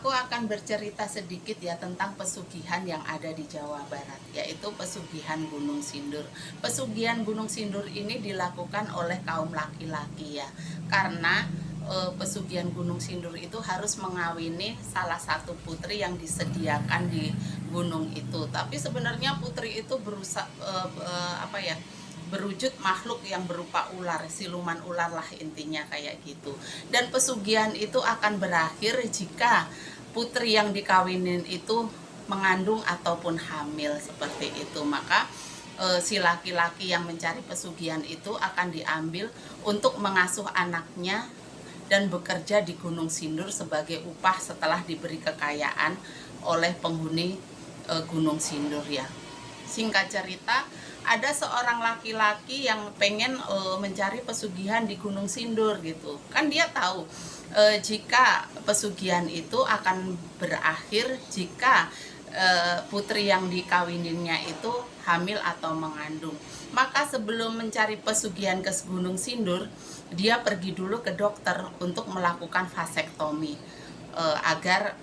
Aku akan bercerita sedikit ya tentang pesugihan yang ada di Jawa Barat, yaitu pesugihan Gunung Sindur. Pesugihan Gunung Sindur ini dilakukan oleh kaum laki-laki ya, karena pesugihan Gunung Sindur itu harus mengawini salah satu putri yang disediakan di gunung itu. Tapi sebenarnya putri itu berusaha berwujud makhluk yang berupa ular, siluman ular lah intinya kayak gitu. Dan pesugihan itu akan berakhir jika putri yang dikawinin itu mengandung ataupun hamil seperti itu. Maka si laki-laki yang mencari pesugihan itu akan diambil untuk mengasuh anaknya dan bekerja di Gunung Sindur sebagai upah setelah diberi kekayaan oleh penghuni Gunung Sindur ya. Singkat cerita, ada seorang laki-laki yang pengen mencari pesugihan di Gunung Sindur gitu. Kan dia tahu jika pesugihan itu akan berakhir jika putri yang dikawininnya itu hamil atau mengandung. Maka sebelum mencari pesugihan ke Gunung Sindur, dia pergi dulu ke dokter untuk melakukan vasektomi agar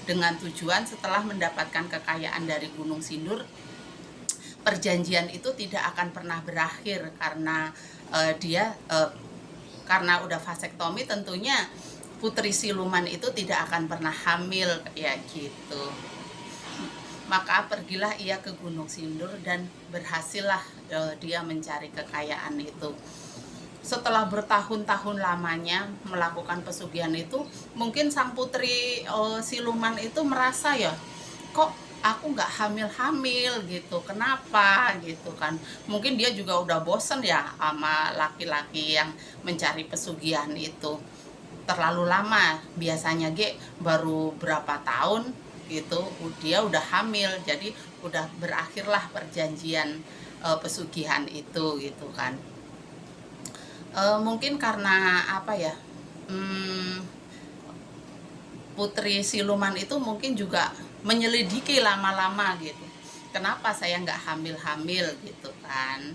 dengan tujuan setelah mendapatkan kekayaan dari Gunung Sindur, perjanjian itu tidak akan pernah berakhir karena karena udah vasektomi tentunya putri siluman itu tidak akan pernah hamil ya gitu. Maka pergilah ia ke Gunung Sindur dan berhasillah dia mencari kekayaan itu. Setelah bertahun-tahun lamanya melakukan pesugihan itu, mungkin sang putri siluman itu merasa ya, kok aku nggak hamil-hamil gitu, kenapa gitu kan. Mungkin dia juga udah bosen ya sama laki-laki yang mencari pesugihan itu. Terlalu lama, biasanya baru berapa tahun gitu dia udah hamil, jadi udah berakhirlah perjanjian pesugihan itu gitu kan. Mungkin karena putri siluman itu mungkin juga menyelidiki lama-lama gitu, kenapa saya nggak hamil-hamil gitu kan.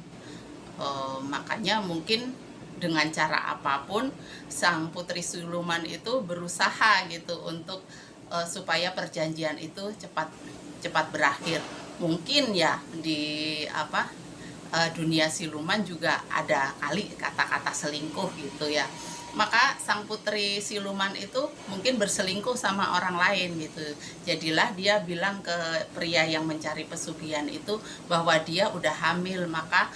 Makanya mungkin dengan cara apapun sang putri siluman itu berusaha gitu untuk supaya perjanjian itu cepat berakhir. Mungkin ya di dunia siluman juga ada kali kata-kata selingkuh gitu ya. Maka sang putri siluman itu mungkin berselingkuh sama orang lain gitu. Jadilah dia bilang ke pria yang mencari pesugihan itu bahwa dia udah hamil, maka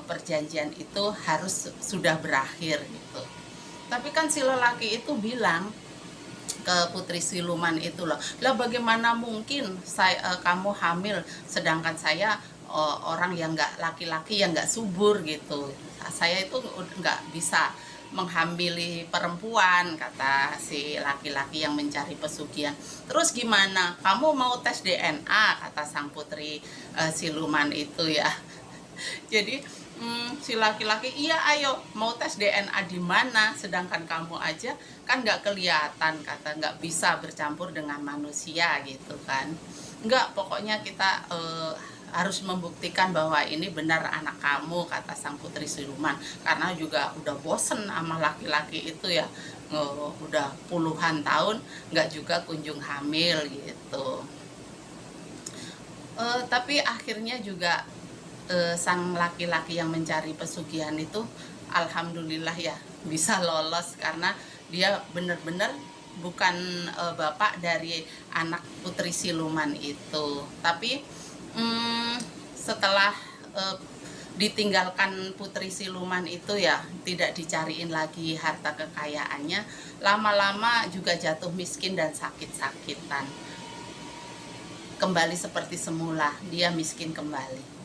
perjanjian itu harus sudah berakhir gitu. Tapi kan si lelaki itu bilang ke putri siluman itu loh, lah bagaimana mungkin kamu hamil sedangkan saya orang yang nggak, laki-laki yang nggak subur gitu, saya itu nggak bisa menghamili perempuan, kata si laki-laki yang mencari pesugihan. Terus gimana, kamu mau tes DNA, kata sang putri siluman itu ya. Jadi si laki-laki, iya ayo mau tes DNA di mana, sedangkan kamu aja kan nggak kelihatan, kata nggak bisa bercampur dengan manusia gitu kan. Nggak, pokoknya kita harus membuktikan bahwa ini benar anak kamu, kata sang putri siluman. Karena juga udah bosen sama laki-laki itu ya, udah puluhan tahun nggak juga kunjung hamil gitu. Tapi akhirnya juga sang laki-laki yang mencari pesugihan itu alhamdulillah ya bisa lolos, karena dia benar-benar bukan bapak dari anak putri siluman itu. Tapi setelah ditinggalkan putri siluman itu ya tidak dicariin lagi harta kekayaannya, lama-lama juga jatuh miskin dan sakit-sakitan. Kembali seperti semula, dia miskin kembali.